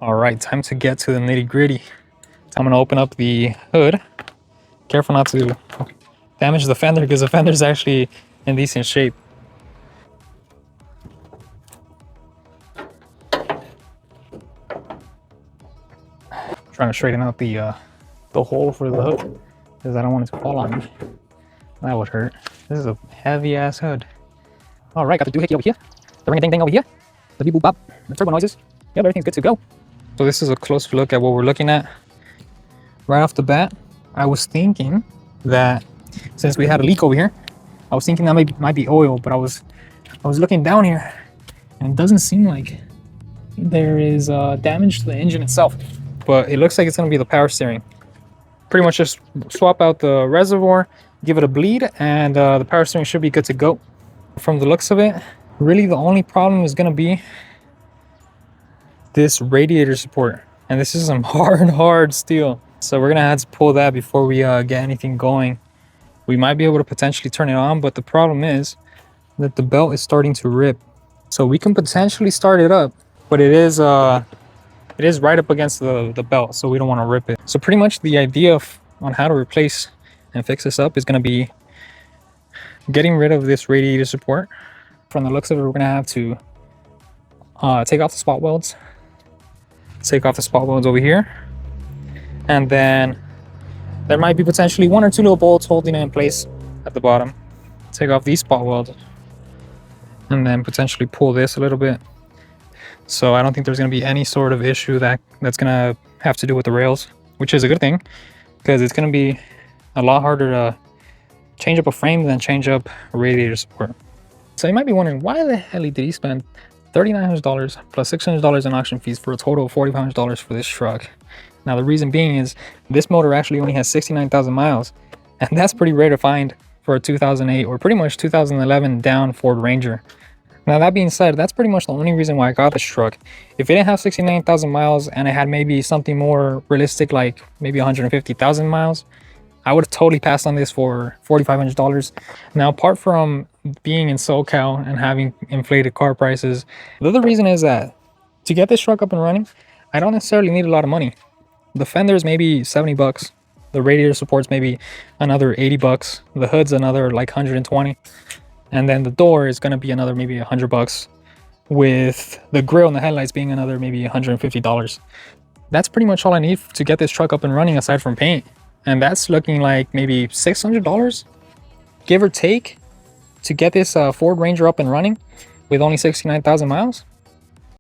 All right, time to get to the nitty gritty. I'm gonna open up the hood. Careful not to damage the fender because the fender is actually in decent shape. Trying to straighten out the hole for the hood because I don't want it to fall on me. That would hurt. This is a heavy ass hood. All right, got the doohickey over here, the ring a ding ding over here, the beep boop bop, the turbo noises. Yep, everything's good to go. So this is a close look at what we're looking at. Right off the bat, I was thinking that since we had a leak over here, I was thinking that might be oil, but I was looking down here and it doesn't seem like there is damage to the engine itself, but it looks like it's going to be the power steering. Pretty much just swap out the reservoir, give it a bleed, and the power steering should be good to go. From the looks of it, really the only problem is going to be this radiator support, and this is some hard steel, so we're gonna have to pull that before we get anything going. We might be able to potentially turn it on, but the problem is that the belt is starting to rip. So we can potentially start it up, but it is right up against the belt, so we don't want to rip it. So pretty much the idea on how to replace and fix this up is going to be getting rid of this radiator support. From the looks of it, we're going to have to take off the spot welds. Take off the spot welds over here, and then there might be potentially 1 or 2 little bolts holding it in place at the bottom. Take off these spot welds and then potentially pull this a little bit. So I don't think there's going to be any sort of issue that's going to have to do with the rails, which is a good thing because it's going to be a lot harder to change up a frame than change up a radiator support. So you might be wondering, why the hell did he spend $3,900 plus $600 in auction fees for a total of $4,500 for this truck? Now the reason being is this motor actually only has 69,000 miles, and that's pretty rare to find for a 2008 or pretty much 2011 down Ford Ranger. Now that being said, that's pretty much the only reason why I got this truck. If it didn't have 69,000 miles and it had maybe something more realistic like maybe 150,000 miles, I would have totally passed on this for $4,500. Now, apart from being in SoCal and having inflated car prices, the other reason is that to get this truck up and running, I don't necessarily need a lot of money. The fender's maybe 70 bucks. The radiator support's maybe another 80 bucks. The hood's another like 120. And then the door is gonna be another maybe 100 bucks, with the grill and the headlights being another maybe $150. That's pretty much all I need to get this truck up and running aside from paint. And that's looking like maybe $600, give or take, to get this Ford Ranger up and running with only 69,000 miles.